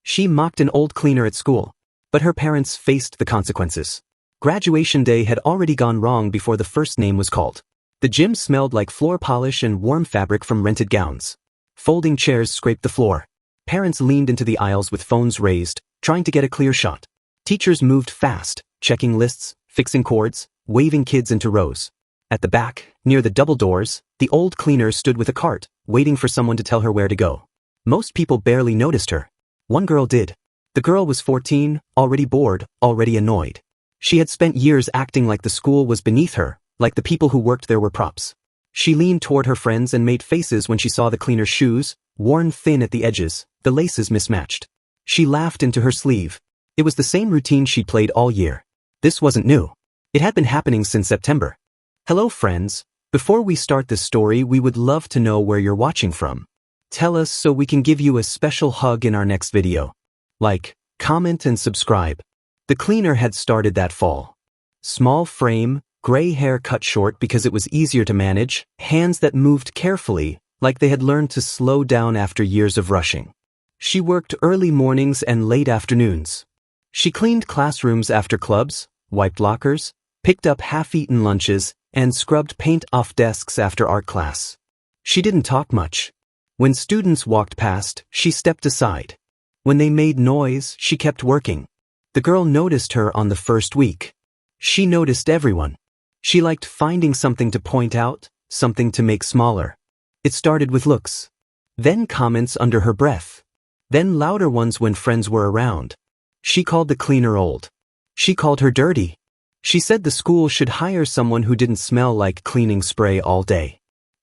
She mocked an old cleaner at school, but her parents faced the consequences. Graduation day had already gone wrong before the first name was called. The gym smelled like floor polish and warm fabric from rented gowns. Folding chairs scraped the floor. Parents leaned into the aisles with phones raised, trying to get a clear shot. Teachers moved fast, checking lists, fixing cords, waving kids into rows. At the back, near the double doors, the old cleaner stood with a cart, waiting for someone to tell her where to go. Most people barely noticed her. One girl did. The girl was 14, already bored, already annoyed. She had spent years acting like the school was beneath her, like the people who worked there were props. She leaned toward her friends and made faces when she saw the cleaner's shoes, worn thin at the edges, the laces mismatched. She laughed into her sleeve. It was the same routine she'd played all year. This wasn't new. It had been happening since September. Hello friends, before we start this story we would love to know where you're watching from. Tell us so we can give you a special hug in our next video. Like, comment and subscribe. The cleaner had started that fall. Small frame, gray hair cut short because it was easier to manage, hands that moved carefully, like they had learned to slow down after years of rushing. She worked early mornings and late afternoons. She cleaned classrooms after clubs, wiped lockers, picked up half-eaten lunches, and scrubbed paint off desks after art class. She didn't talk much. When students walked past, she stepped aside. When they made noise, she kept working. The girl noticed her on the first week. She noticed everyone. She liked finding something to point out, something to make smaller. It started with looks. Then comments under her breath. Then louder ones when friends were around. She called the cleaner old. She called her dirty. She said the school should hire someone who didn't smell like cleaning spray all day.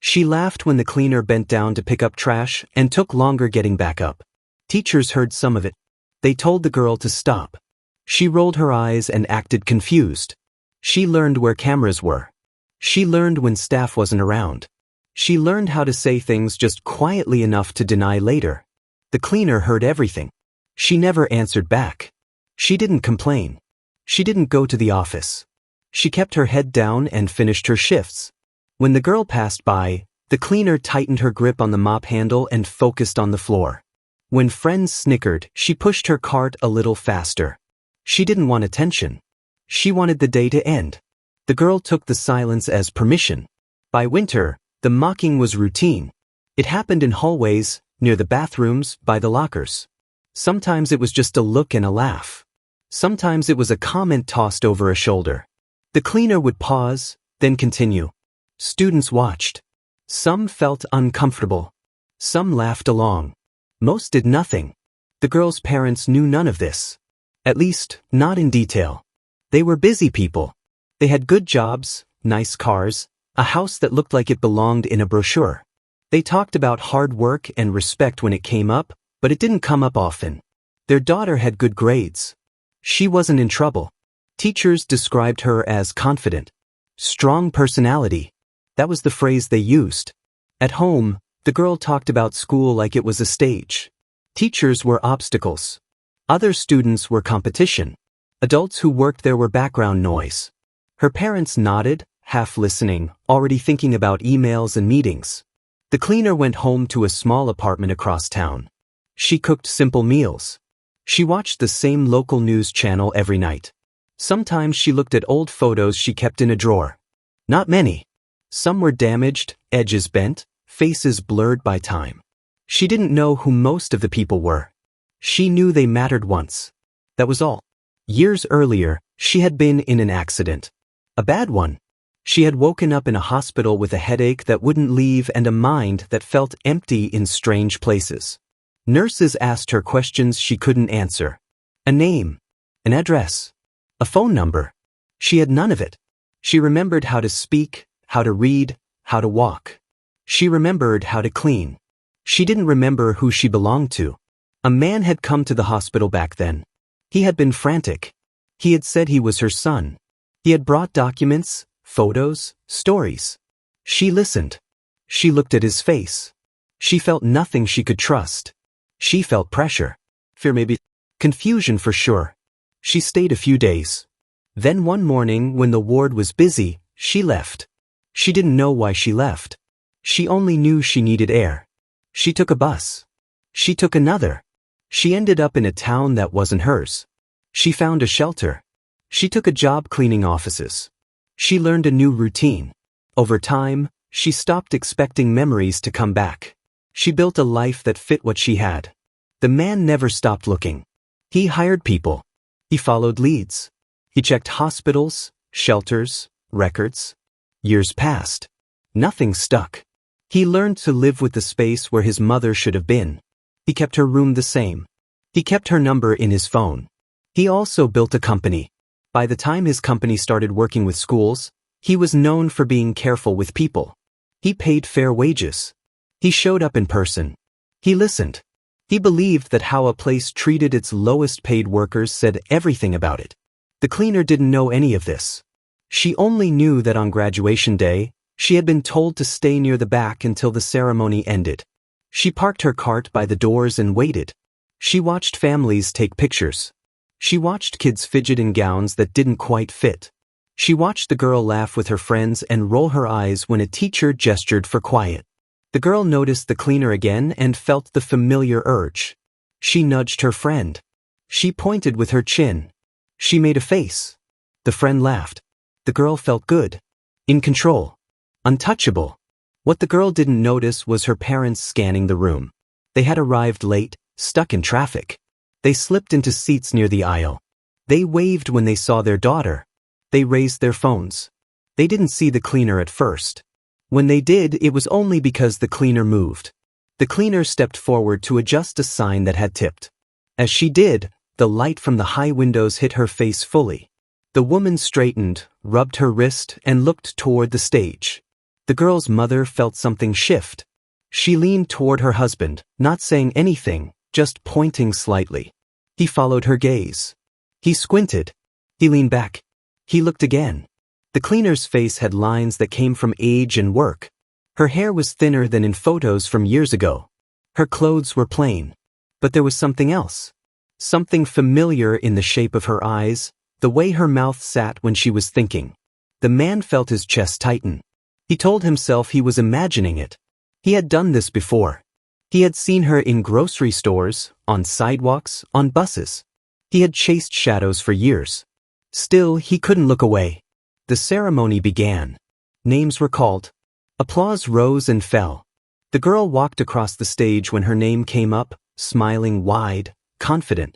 She laughed when the cleaner bent down to pick up trash and took longer getting back up. Teachers heard some of it. They told the girl to stop. She rolled her eyes and acted confused. She learned where cameras were. She learned when staff wasn't around. She learned how to say things just quietly enough to deny later. The cleaner heard everything. She never answered back. She didn't complain. She didn't go to the office. She kept her head down and finished her shifts. When the girl passed by, the cleaner tightened her grip on the mop handle and focused on the floor. When friends snickered, she pushed her cart a little faster. She didn't want attention. She wanted the day to end. The girl took the silence as permission. By winter, the mocking was routine. It happened in hallways, near the bathrooms, by the lockers. Sometimes it was just a look and a laugh. Sometimes it was a comment tossed over a shoulder. The cleaner would pause, then continue. Students watched. Some felt uncomfortable. Some laughed along. Most did nothing. The girl's parents knew none of this. At least, not in detail. They were busy people. They had good jobs, nice cars, a house that looked like it belonged in a brochure. They talked about hard work and respect when it came up, but it didn't come up often. Their daughter had good grades. She wasn't in trouble. Teachers described her as confident. Strong personality. That was the phrase they used. At home, the girl talked about school like it was a stage. Teachers were obstacles. Other students were competition. Adults who worked there were background noise. Her parents nodded, half listening, already thinking about emails and meetings. The cleaner went home to a small apartment across town. She cooked simple meals. She watched the same local news channel every night. Sometimes she looked at old photos she kept in a drawer. Not many. Some were damaged, edges bent, faces blurred by time. She didn't know who most of the people were. She knew they mattered once. That was all. Years earlier, she had been in an accident. A bad one. She had woken up in a hospital with a headache that wouldn't leave and a mind that felt empty in strange places. Nurses asked her questions she couldn't answer. A name. An address. A phone number. She had none of it. She remembered how to speak, how to read, how to walk. She remembered how to clean. She didn't remember who she belonged to. A man had come to the hospital back then. He had been frantic. He had said he was her son. He had brought documents, photos, stories. She listened. She looked at his face. She felt nothing she could trust. She felt pressure. Fear maybe. Confusion for sure. She stayed a few days. Then one morning when the ward was busy, she left. She didn't know why she left. She only knew she needed air. She took a bus. She took another. She ended up in a town that wasn't hers. She found a shelter. She took a job cleaning offices. She learned a new routine. Over time, she stopped expecting memories to come back. She built a life that fit what she had. The man never stopped looking. He hired people. He followed leads. He checked hospitals, shelters, records. Years passed. Nothing stuck. He learned to live with the space where his mother should have been. He kept her room the same. He kept her number in his phone. He also built a company. By the time his company started working with schools, he was known for being careful with people. He paid fair wages. He showed up in person. He listened. He believed that how a place treated its lowest paid workers said everything about it. The cleaner didn't know any of this. She only knew that on graduation day, she had been told to stay near the back until the ceremony ended. She parked her cart by the doors and waited. She watched families take pictures. She watched kids fidget in gowns that didn't quite fit. She watched the girl laugh with her friends and roll her eyes when a teacher gestured for quiet. The girl noticed the cleaner again and felt the familiar urge. She nudged her friend. She pointed with her chin. She made a face. The friend laughed. The girl felt good. In control. Untouchable. What the girl didn't notice was her parents scanning the room. They had arrived late, stuck in traffic. They slipped into seats near the aisle. They waved when they saw their daughter. They raised their phones. They didn't see the cleaner at first. When they did, it was only because the cleaner moved. The cleaner stepped forward to adjust a sign that had tipped. As she did, the light from the high windows hit her face fully. The woman straightened, rubbed her wrist, and looked toward the stage. The girl's mother felt something shift. She leaned toward her husband, not saying anything, just pointing slightly. He followed her gaze. He squinted. He leaned back. He looked again. The cleaner's face had lines that came from age and work. Her hair was thinner than in photos from years ago. Her clothes were plain. But there was something else. Something familiar in the shape of her eyes, the way her mouth sat when she was thinking. The man felt his chest tighten. He told himself he was imagining it. He had done this before. He had seen her in grocery stores, on sidewalks, on buses. He had chased shadows for years. Still, he couldn't look away. The ceremony began. Names were called. Applause rose and fell. The girl walked across the stage when her name came up, smiling wide, confident.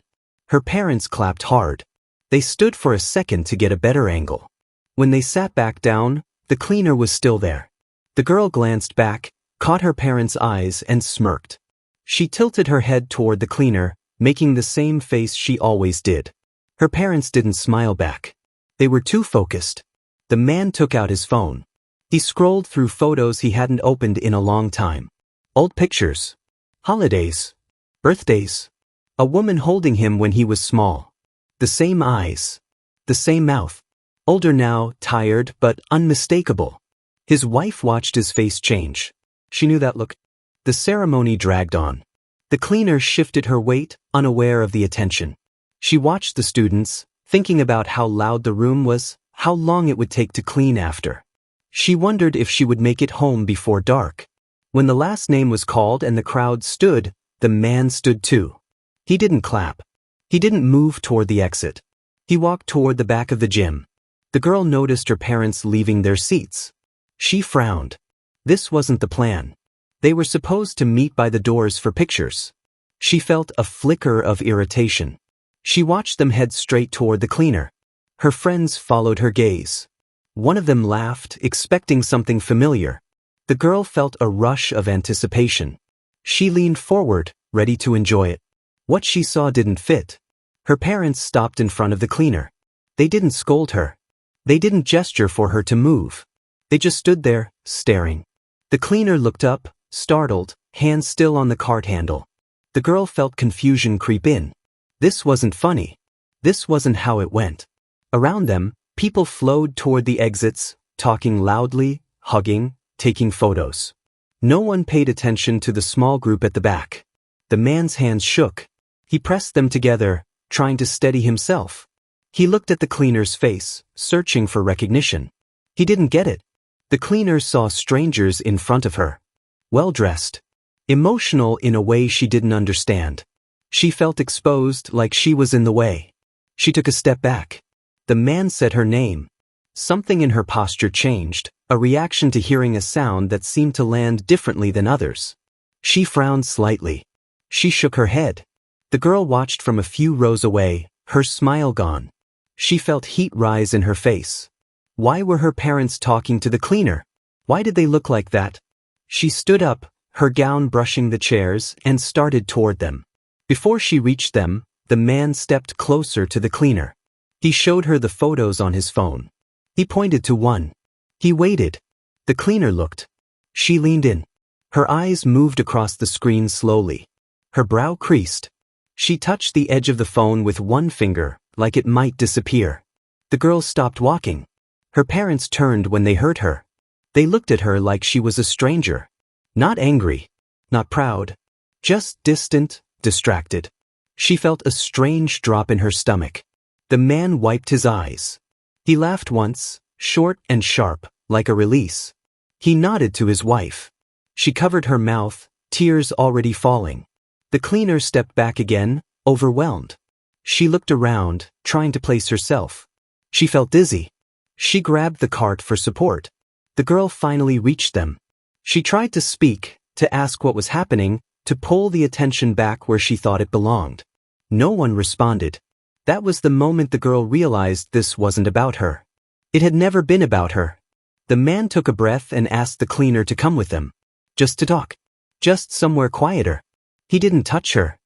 Her parents clapped hard. They stood for a second to get a better angle. When they sat back down, the cleaner was still there. The girl glanced back, caught her parents' eyes, and smirked. She tilted her head toward the cleaner, making the same face she always did. Her parents didn't smile back. They were too focused. The man took out his phone. He scrolled through photos he hadn't opened in a long time. Old pictures. Holidays. Birthdays. A woman holding him when he was small. The same eyes. The same mouth. Older now, tired, but unmistakable. His wife watched his face change. She knew that look. The ceremony dragged on. The cleaner shifted her weight, unaware of the attention. She watched the students, thinking about how loud the room was, how long it would take to clean after. She wondered if she would make it home before dark. When the last name was called and the crowd stood, the man stood too. He didn't clap. He didn't move toward the exit. He walked toward the back of the gym. The girl noticed her parents leaving their seats. She frowned. This wasn't the plan. They were supposed to meet by the doors for pictures. She felt a flicker of irritation. She watched them head straight toward the cleaner. Her friends followed her gaze. One of them laughed, expecting something familiar. The girl felt a rush of anticipation. She leaned forward, ready to enjoy it. What she saw didn't fit. Her parents stopped in front of the cleaner. They didn't scold her. They didn't gesture for her to move. They just stood there, staring. The cleaner looked up, startled, hands still on the cart handle. The girl felt confusion creep in. This wasn't funny. This wasn't how it went. Around them, people flowed toward the exits, talking loudly, hugging, taking photos. No one paid attention to the small group at the back. The man's hands shook. He pressed them together, trying to steady himself. He looked at the cleaner's face, searching for recognition. He didn't get it. The cleaner saw strangers in front of her. Well-dressed. Emotional in a way she didn't understand. She felt exposed, like she was in the way. She took a step back. The man said her name. Something in her posture changed, a reaction to hearing a sound that seemed to land differently than others. She frowned slightly. She shook her head. The girl watched from a few rows away, her smile gone. She felt heat rise in her face. Why were her parents talking to the cleaner? Why did they look like that? She stood up, her gown brushing the chairs, and started toward them. Before she reached them, the man stepped closer to the cleaner. He showed her the photos on his phone. He pointed to one. He waited. The cleaner looked. She leaned in. Her eyes moved across the screen slowly. Her brow creased. She touched the edge of the phone with one finger, like it might disappear. The girl stopped walking. Her parents turned when they heard her. They looked at her like she was a stranger. Not angry. Not proud. Just distant, distracted. She felt a strange drop in her stomach. The man wiped his eyes. He laughed once, short and sharp, like a release. He nodded to his wife. She covered her mouth, tears already falling. The cleaner stepped back again, overwhelmed. She looked around, trying to place herself. She felt dizzy. She grabbed the cart for support. The girl finally reached them. She tried to speak, to ask what was happening, to pull the attention back where she thought it belonged. No one responded. That was the moment the girl realized this wasn't about her. It had never been about her. The man took a breath and asked the cleaner to come with them. Just to talk. Just somewhere quieter. He didn't touch her.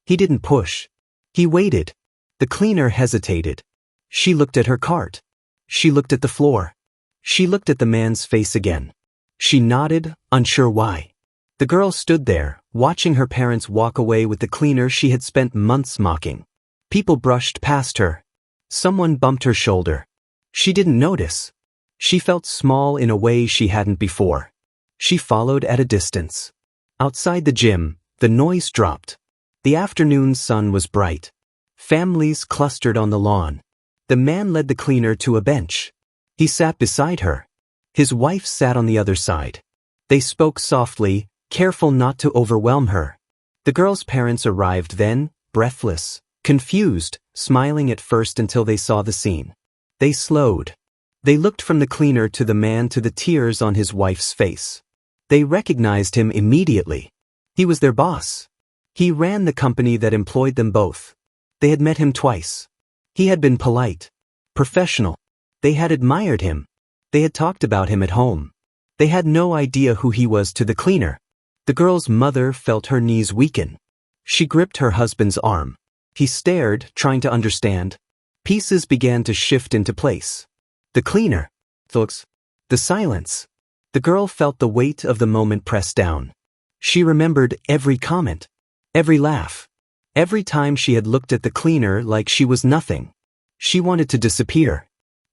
He didn't push. He waited. The cleaner hesitated. She looked at her cart. She looked at the floor. She looked at the man's face again. She nodded, unsure why. The girl stood there, watching her parents walk away with the cleaner she had spent months mocking. People brushed past her. Someone bumped her shoulder. She didn't notice. She felt small in a way she hadn't before. She followed at a distance. Outside the gym, the noise dropped. The afternoon sun was bright. Families clustered on the lawn. The man led the cleaner to a bench. He sat beside her. His wife sat on the other side. They spoke softly, careful not to overwhelm her. The girl's parents arrived then, breathless, confused, smiling at first until they saw the scene. They slowed. They looked from the cleaner to the man to the tears on his wife's face. They recognized him immediately. He was their boss. He ran the company that employed them both. They had met him twice. He had been polite, professional. They had admired him. They had talked about him at home. They had no idea who he was to the cleaner. The girl's mother felt her knees weaken. She gripped her husband's arm. He stared, trying to understand. Pieces began to shift into place. The cleaner. The silence. The girl felt the weight of the moment press down. She remembered every comment, every laugh, every time she had looked at the cleaner like she was nothing. She wanted to disappear.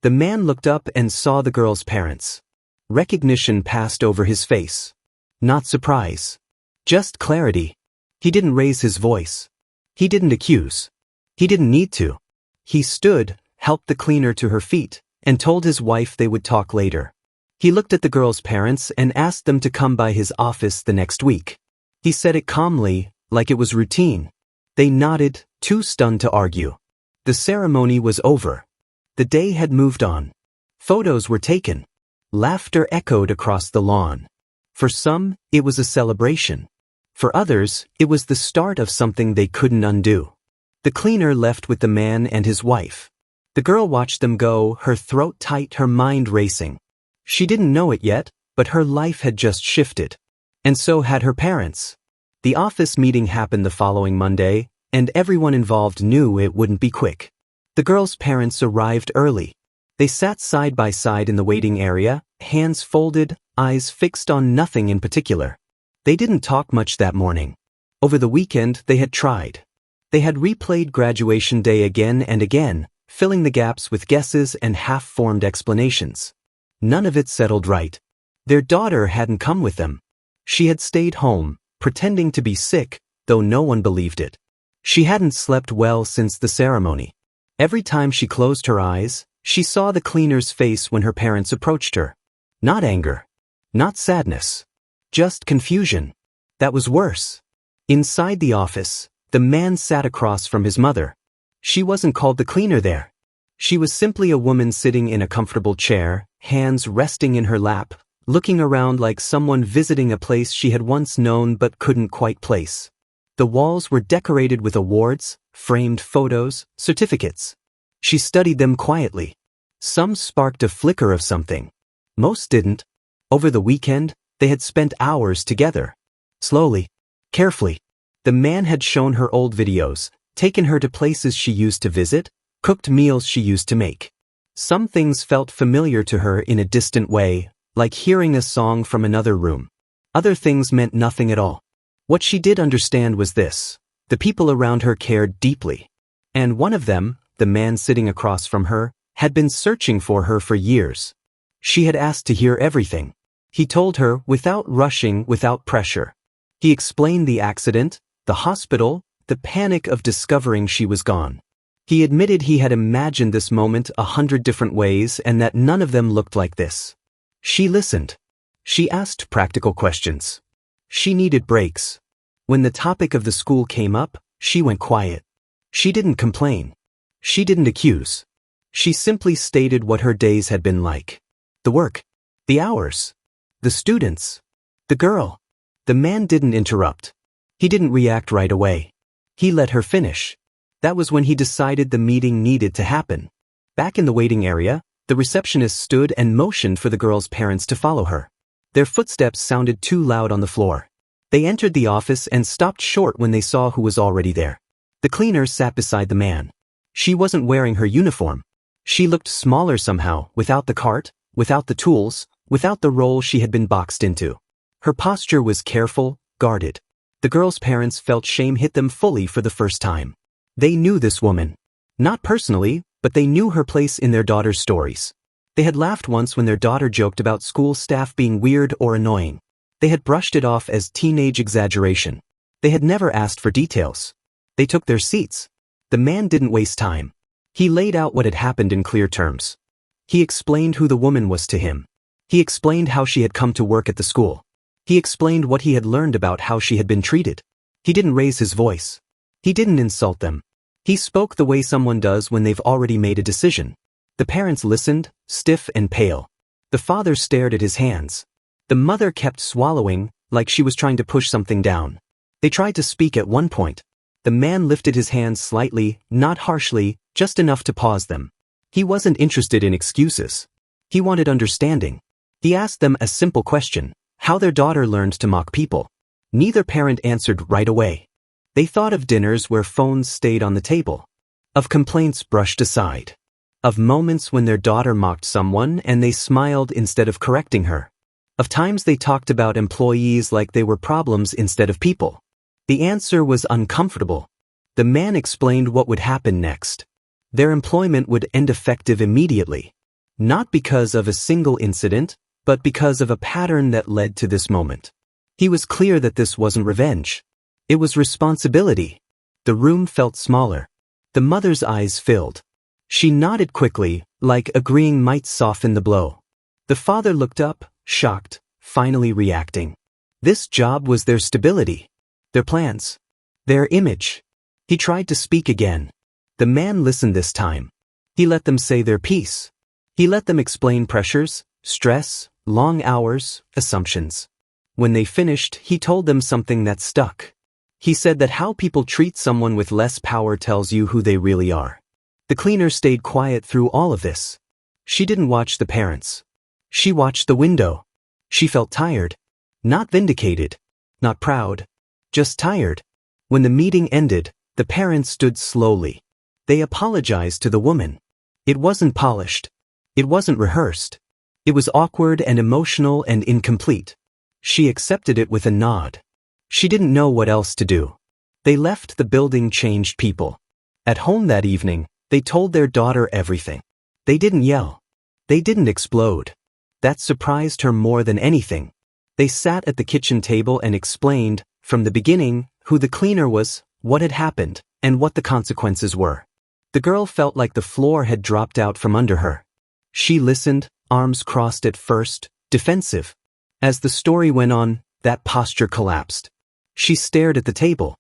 The man looked up and saw the girl's parents. Recognition passed over his face. Not surprise. Just clarity. He didn't raise his voice. He didn't accuse. He didn't need to. He stood, helped the cleaner to her feet, and told his wife they would talk later. He looked at the girl's parents and asked them to come by his office the next week. He said it calmly, like it was routine. They nodded, too stunned to argue. The ceremony was over. The day had moved on. Photos were taken. Laughter echoed across the lawn. For some, it was a celebration. For others, it was the start of something they couldn't undo. The cleaner left with the man and his wife. The girl watched them go, her throat tight, her mind racing. She didn't know it yet, but her life had just shifted. And so had her parents. The office meeting happened the following Monday, and everyone involved knew it wouldn't be quick. The girl's parents arrived early. They sat side by side in the waiting area, hands folded, eyes fixed on nothing in particular. They didn't talk much that morning. Over the weekend, they had tried. They had replayed graduation day again and again, filling the gaps with guesses and half-formed explanations. None of it settled right. Their daughter hadn't come with them. She had stayed home, pretending to be sick, though no one believed it. She hadn't slept well since the ceremony. Every time she closed her eyes, she saw the cleaner's face when her parents approached her. Not anger. Not sadness. Just confusion. That was worse. Inside the office, The man sat across from his mother. She wasn't called the cleaner there. She was simply a woman sitting in a comfortable chair, hands resting in her lap, looking around like someone visiting a place she had once known but couldn't quite place. The walls were decorated with awards, framed photos, certificates. She studied them quietly. Some sparked a flicker of something. Most didn't. Over the weekend, they had spent hours together. Slowly, carefully. The man had shown her old videos, taken her to places she used to visit, cooked meals she used to make. Some things felt familiar to her in a distant way, like hearing a song from another room. Other things meant nothing at all. What she did understand was this: the people around her cared deeply. And one of them, the man sitting across from her, had been searching for her for years. She had asked to hear everything. He told her without rushing, without pressure. He explained the accident, the hospital, the panic of discovering she was gone. He admitted he had imagined this moment 100 different ways and that none of them looked like this. She listened. She asked practical questions. She needed breaks. When the topic of the school came up, she went quiet. She didn't complain. She didn't accuse. She simply stated what her days had been like. The work. The hours. The students. The girl. The man didn't interrupt. He didn't react right away. He let her finish. That was when he decided the meeting needed to happen. Back in the waiting area, the receptionist stood and motioned for the girl's parents to follow her. Their footsteps sounded too loud on the floor. They entered the office and stopped short when they saw who was already there. The cleaner sat beside the man. She wasn't wearing her uniform. She looked smaller somehow, without the cart, without the tools, without the role she had been boxed into. Her posture was careful, guarded. The girl's parents felt shame hit them fully for the first time. They knew this woman. Not personally, but they knew her place in their daughter's stories. They had laughed once when their daughter joked about school staff being weird or annoying. They had brushed it off as teenage exaggeration. They had never asked for details. They took their seats. The man didn't waste time. He laid out what had happened in clear terms. He explained who the woman was to him. He explained how she had come to work at the school. He explained what he had learned about how she had been treated. He didn't raise his voice. He didn't insult them. He spoke the way someone does when they've already made a decision. The parents listened, stiff and pale. The father stared at his hands. The mother kept swallowing, like she was trying to push something down. They tried to speak at one point. The man lifted his hands slightly, not harshly, just enough to pause them. He wasn't interested in excuses. He wanted understanding. He asked them a simple question: how their daughter learned to mock people. Neither parent answered right away. They thought of dinners where phones stayed on the table, of complaints brushed aside, of moments when their daughter mocked someone and they smiled instead of correcting her, of times they talked about employees like they were problems instead of people. The answer was uncomfortable. The man explained what would happen next. Their employment would end effective immediately, not because of a single incident, but because of a pattern that led to this moment. He was clear that this wasn't revenge. It was responsibility. The room felt smaller. The mother's eyes filled. She nodded quickly, like agreeing might soften the blow. The father looked up, shocked, finally reacting. This job was their stability, their plans, their image. He tried to speak again. The man listened this time. He let them say their piece. He let them explain pressures, stress, long hours, assumptions. When they finished, he told them something that stuck. He said that how people treat someone with less power tells you who they really are. The cleaner stayed quiet through all of this. She didn't watch the parents. She watched the window. She felt tired. Not vindicated. Not proud. Just tired. When the meeting ended, the parents stood slowly. They apologized to the woman. It wasn't polished. It wasn't rehearsed. It was awkward and emotional and incomplete. She accepted it with a nod. She didn't know what else to do. They left the building changed people. At home that evening, they told their daughter everything. They didn't yell. They didn't explode. That surprised her more than anything. They sat at the kitchen table and explained, from the beginning, who the cleaner was, what had happened, and what the consequences were. The girl felt like the floor had dropped out from under her. She listened, arms crossed at first, defensive. As the story went on, that posture collapsed. She stared at the table.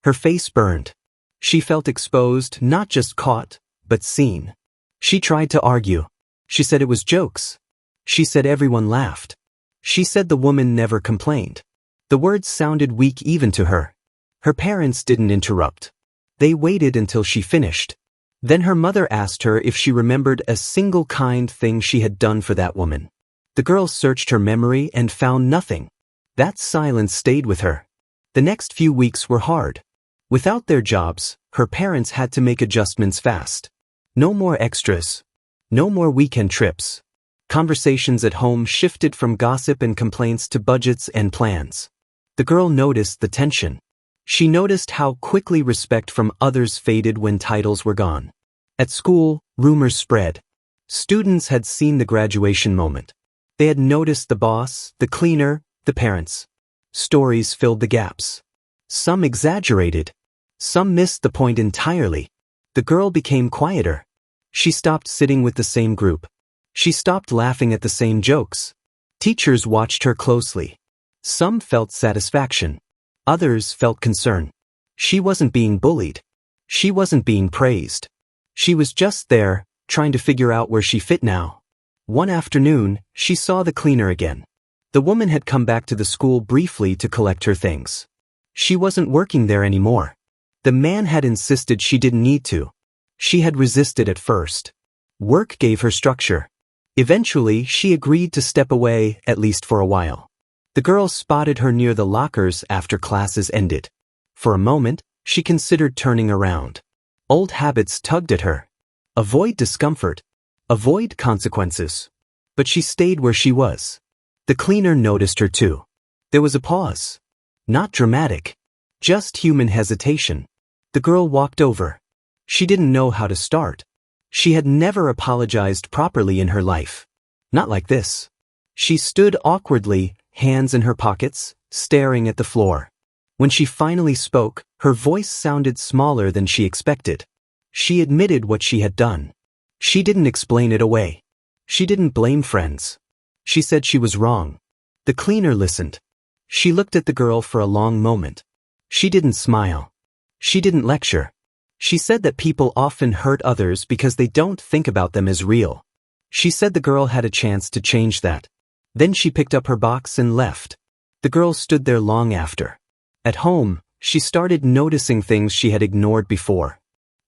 Her face burned. She felt exposed, not just caught, but seen. She tried to argue. She said it was jokes. She said everyone laughed. She said the woman never complained. The words sounded weak even to her. Her parents didn't interrupt. They waited until she finished. Then her mother asked her if she remembered a single kind thing she had done for that woman. The girl searched her memory and found nothing. That silence stayed with her. The next few weeks were hard. Without their jobs, her parents had to make adjustments fast. No more extras. No more weekend trips. Conversations at home shifted from gossip and complaints to budgets and plans. The girl noticed the tension. She noticed how quickly respect from others faded when titles were gone. At school, rumors spread. Students had seen the graduation moment. They had noticed the boss, the cleaner, the parents. Stories filled the gaps. Some exaggerated. Some missed the point entirely. The girl became quieter. She stopped sitting with the same group. She stopped laughing at the same jokes. Teachers watched her closely. Some felt satisfaction. Others felt concern. She wasn't being bullied. She wasn't being praised. She was just there, trying to figure out where she fit now. One afternoon, she saw the cleaner again. The woman had come back to the school briefly to collect her things. She wasn't working there anymore. The man had insisted she didn't need to. She had resisted at first. Work gave her structure. Eventually, she agreed to step away, at least for a while. The girl spotted her near the lockers after classes ended. For a moment, she considered turning around. Old habits tugged at her. Avoid discomfort. Avoid consequences. But she stayed where she was. The cleaner noticed her too. There was a pause. Not dramatic. Just human hesitation. The girl walked over. She didn't know how to start. She had never apologized properly in her life. Not like this. She stood awkwardly, hands in her pockets, staring at the floor. When she finally spoke, her voice sounded smaller than she expected. She admitted what she had done. She didn't explain it away. She didn't blame friends. She said she was wrong. The cleaner listened. She looked at the girl for a long moment. She didn't smile. She didn't lecture. She said that people often hurt others because they don't think about them as real. She said the girl had a chance to change that. Then she picked up her box and left. The girl stood there long after. At home, she started noticing things she had ignored before.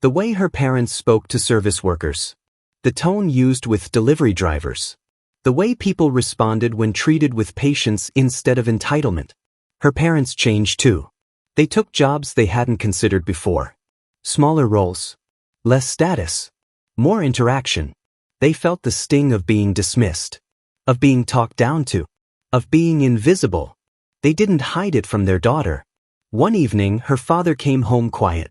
The way her parents spoke to service workers. The tone used with delivery drivers. The way people responded when treated with patience instead of entitlement. Her parents changed too. They took jobs they hadn't considered before. Smaller roles. Less status. More interaction. They felt the sting of being dismissed. Of being talked down to. Of being invisible. They didn't hide it from their daughter. One evening, her father came home quiet.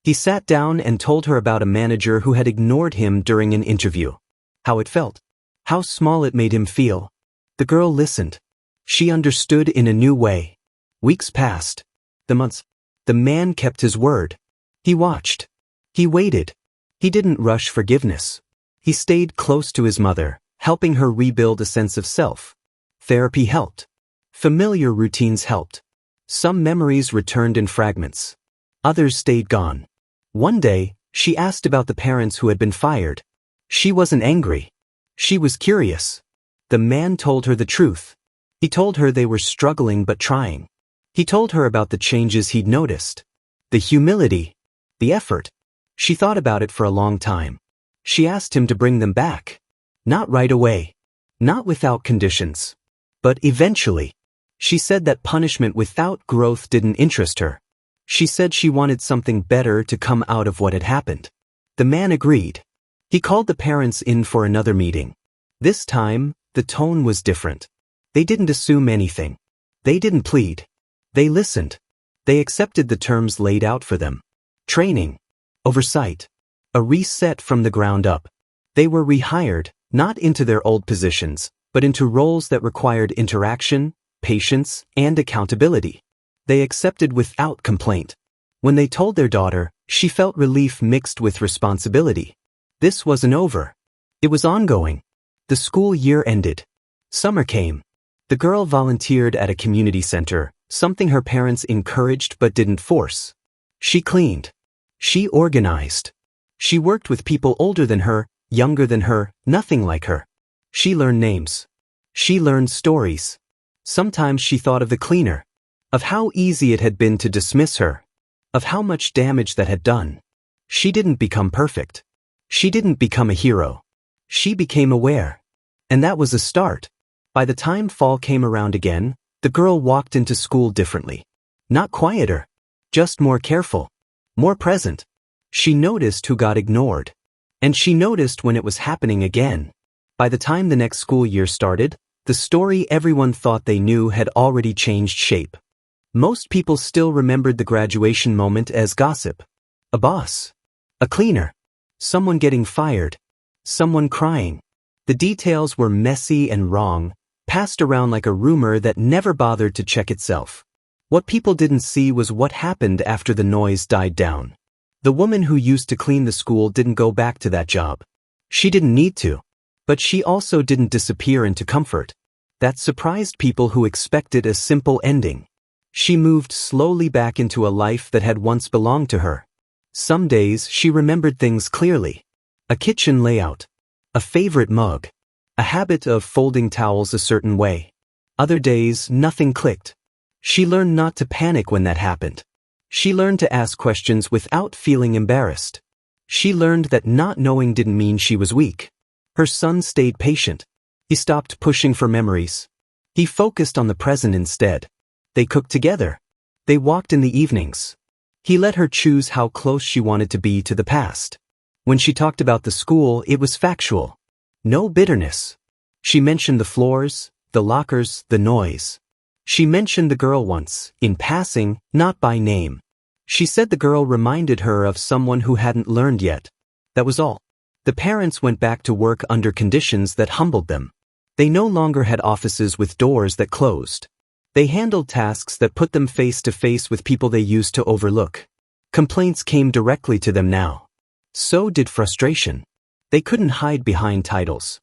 He sat down and told her about a manager who had ignored him during an interview. How it felt. How small it made him feel. The girl listened. She understood in a new way. Weeks passed. The months. The man kept his word. He watched. He waited. He didn't rush forgiveness. He stayed close to his mother, helping her rebuild a sense of self. Therapy helped. Familiar routines helped. Some memories returned in fragments. Others stayed gone. One day, she asked about the parents who had been fired. She wasn't angry. She was curious. The man told her the truth. He told her they were struggling but trying. He told her about the changes he'd noticed. The humility. The effort. She thought about it for a long time. She asked him to bring them back. Not right away. Not without conditions. But eventually. She said that punishment without growth didn't interest her. She said she wanted something better to come out of what had happened. The man agreed. He called the parents in for another meeting. This time, the tone was different. They didn't assume anything. They didn't plead. They listened. They accepted the terms laid out for them. Training. Oversight. A reset from the ground up. They were rehired, not into their old positions, but into roles that required interaction, patience, and accountability. They accepted without complaint. When they told their daughter, she felt relief mixed with responsibility. This wasn't over. It was ongoing. The school year ended. Summer came. The girl volunteered at a community center, something her parents encouraged but didn't force. She cleaned. She organized. She worked with people older than her, younger than her, nothing like her. She learned names. She learned stories. Sometimes she thought of the cleaner, of how easy it had been to dismiss her, of how much damage that had done. She didn't become perfect. She didn't become a hero. She became aware. And that was a start. By the time fall came around again, the girl walked into school differently. Not quieter, just more careful, more present. She noticed who got ignored. And she noticed when it was happening again. By the time the next school year started, the story everyone thought they knew had already changed shape. Most people still remembered the graduation moment as gossip. A boss. A cleaner. Someone getting fired. Someone crying. The details were messy and wrong, passed around like a rumor that never bothered to check itself. What people didn't see was what happened after the noise died down. The woman who used to clean the school didn't go back to that job. She didn't need to. But she also didn't disappear into comfort. That surprised people who expected a simple ending. She moved slowly back into a life that had once belonged to her. Some days she remembered things clearly. A kitchen layout. A favorite mug. A habit of folding towels a certain way. Other days nothing clicked. She learned not to panic when that happened. She learned to ask questions without feeling embarrassed. She learned that not knowing didn't mean she was weak. Her son stayed patient. He stopped pushing for memories. He focused on the present instead. They cooked together. They walked in the evenings. He let her choose how close she wanted to be to the past. When she talked about the school, it was factual. No bitterness. She mentioned the floors, the lockers, the noise. She mentioned the girl once, in passing, not by name. She said the girl reminded her of someone who hadn't learned yet. That was all. The parents went back to work under conditions that humbled them. They no longer had offices with doors that closed. They handled tasks that put them face to face with people they used to overlook. Complaints came directly to them now. So did frustration. They couldn't hide behind titles.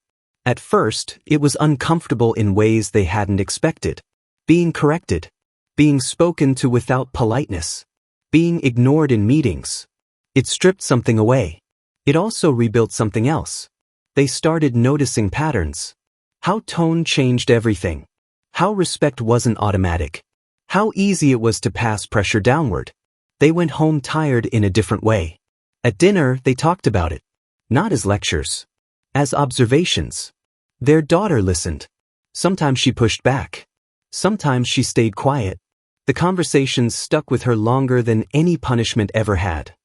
At first, it was uncomfortable in ways they hadn't expected. Being corrected. Being spoken to without politeness. Being ignored in meetings. It stripped something away. It also rebuilt something else. They started noticing patterns. How tone changed everything. How respect wasn't automatic. How easy it was to pass pressure downward. They went home tired in a different way. At dinner, they talked about it. Not as lectures. As observations. Their daughter listened. Sometimes she pushed back. Sometimes she stayed quiet. The conversations stuck with her longer than any punishment ever had.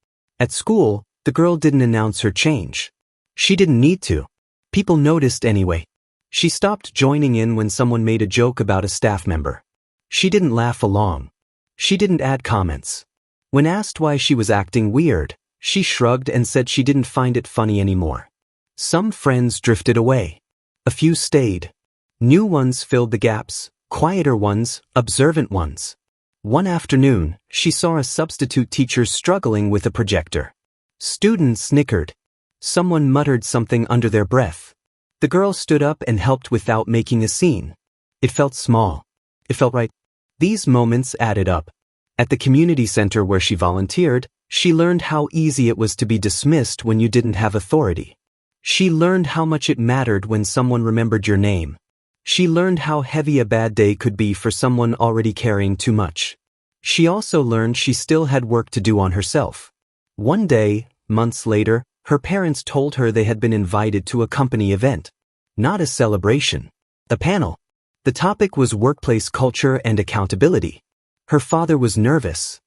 At school, the girl didn't announce her change. She didn't need to. People noticed anyway. She stopped joining in when someone made a joke about a staff member. She didn't laugh along. She didn't add comments. When asked why she was acting weird, she shrugged and said she didn't find it funny anymore. Some friends drifted away. A few stayed. New ones filled the gaps, quieter ones, observant ones. One afternoon, she saw a substitute teacher struggling with a projector. Students snickered. Someone muttered something under their breath. The girl stood up and helped without making a scene. It felt small. It felt right. These moments added up. At the community center where she volunteered, she learned how easy it was to be dismissed when you didn't have authority. She learned how much it mattered when someone remembered your name. She learned how heavy a bad day could be for someone already carrying too much. She also learned she still had work to do on herself. One day, months later, her parents told her they had been invited to a company event. Not a celebration. A panel. The topic was workplace culture and accountability. Her father was nervous.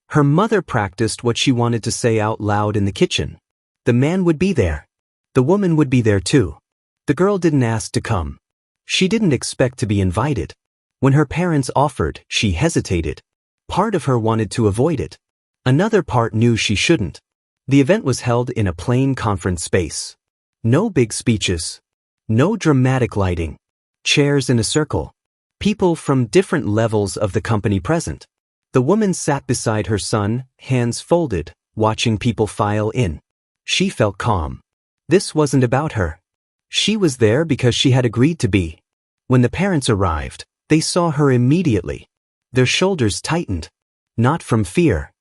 Her mother practiced what she wanted to say out loud in the kitchen. The man would be there. The woman would be there too. The girl didn't ask to come. She didn't expect to be invited. When her parents offered, she hesitated. Part of her wanted to avoid it. Another part knew she shouldn't. The event was held in a plain conference space. No big speeches. No dramatic lighting. Chairs in a circle. People from different levels of the company present. The woman sat beside her son, hands folded, watching people file in. She felt calm. This wasn't about her. She was there because she had agreed to be. When the parents arrived, they saw her immediately. Their shoulders tightened. Not from fear.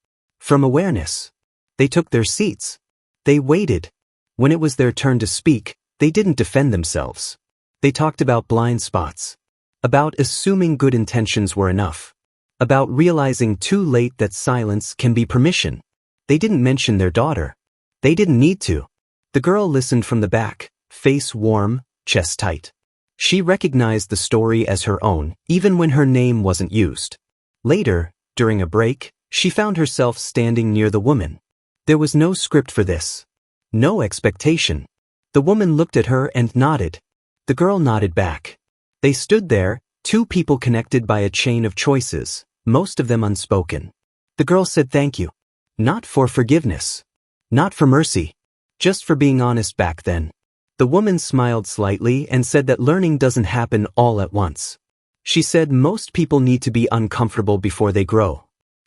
From awareness. They took their seats. They waited. When it was their turn to speak, they didn't defend themselves. They talked about blind spots. About assuming good intentions were enough. About realizing too late that silence can be permission. They didn't mention their daughter. They didn't need to. The girl listened from the back, face warm, chest tight. She recognized the story as her own, even when her name wasn't used. Later, during a break, she found herself standing near the woman. There was no script for this. No expectation. The woman looked at her and nodded. The girl nodded back. They stood there, two people connected by a chain of choices, most of them unspoken. The girl said thank you. Not for forgiveness. Not for mercy. Just for being honest back then. The woman smiled slightly and said that learning doesn't happen all at once. She said most people need to be uncomfortable before they grow.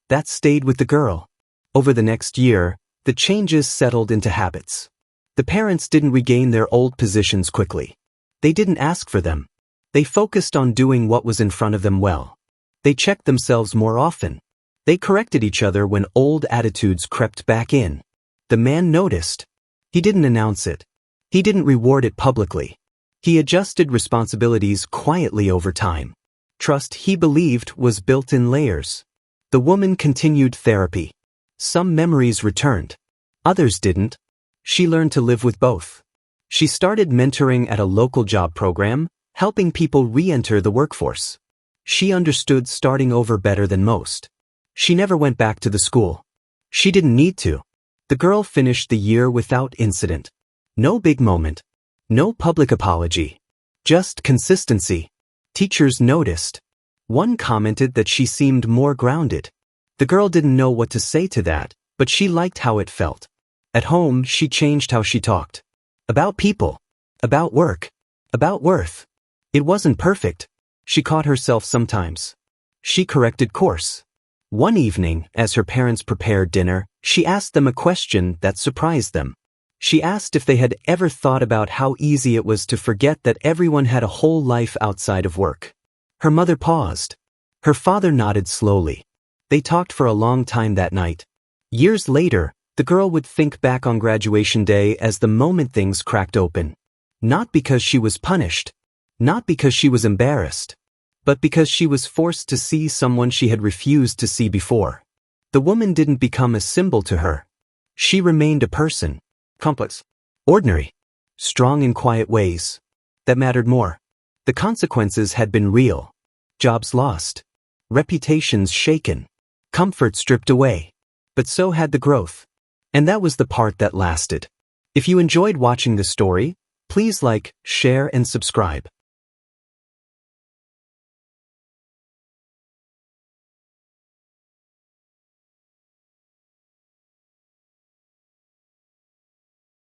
That stayed with the girl. Over the next year, the changes settled into habits. The parents didn't regain their old positions quickly. They didn't ask for them. They focused on doing what was in front of them well. They checked themselves more often. They corrected each other when old attitudes crept back in. The man noticed. He didn't announce it. He didn't reward it publicly. He adjusted responsibilities quietly over time. Trust, he believed, was built in layers. The woman continued therapy. Some memories returned. Others didn't. She learned to live with both. She started mentoring at a local job program, helping people re-enter the workforce. She understood starting over better than most. She never went back to the school. She didn't need to. The girl finished the year without incident. No big moment. No public apology. Just consistency. Teachers noticed. One commented that she seemed more grounded. The girl didn't know what to say to that, but she liked how it felt. At home, she changed how she talked. About people. About work. About worth. It wasn't perfect. She caught herself sometimes. She corrected course. One evening, as her parents prepared dinner, she asked them a question that surprised them. She asked if they had ever thought about how easy it was to forget that everyone had a whole life outside of work. Her mother paused. Her father nodded slowly. They talked for a long time that night. Years later, the girl would think back on graduation day as the moment things cracked open. Not because she was punished. Not because she was embarrassed. But because she was forced to see someone she had refused to see before. The woman didn't become a symbol to her. She remained a person. Complex. Ordinary. Strong in quiet ways. That mattered more. The consequences had been real. Jobs lost. Reputations shaken. Comfort stripped away. But so had the growth. And that was the part that lasted. If you enjoyed watching this story, please like, share, and subscribe.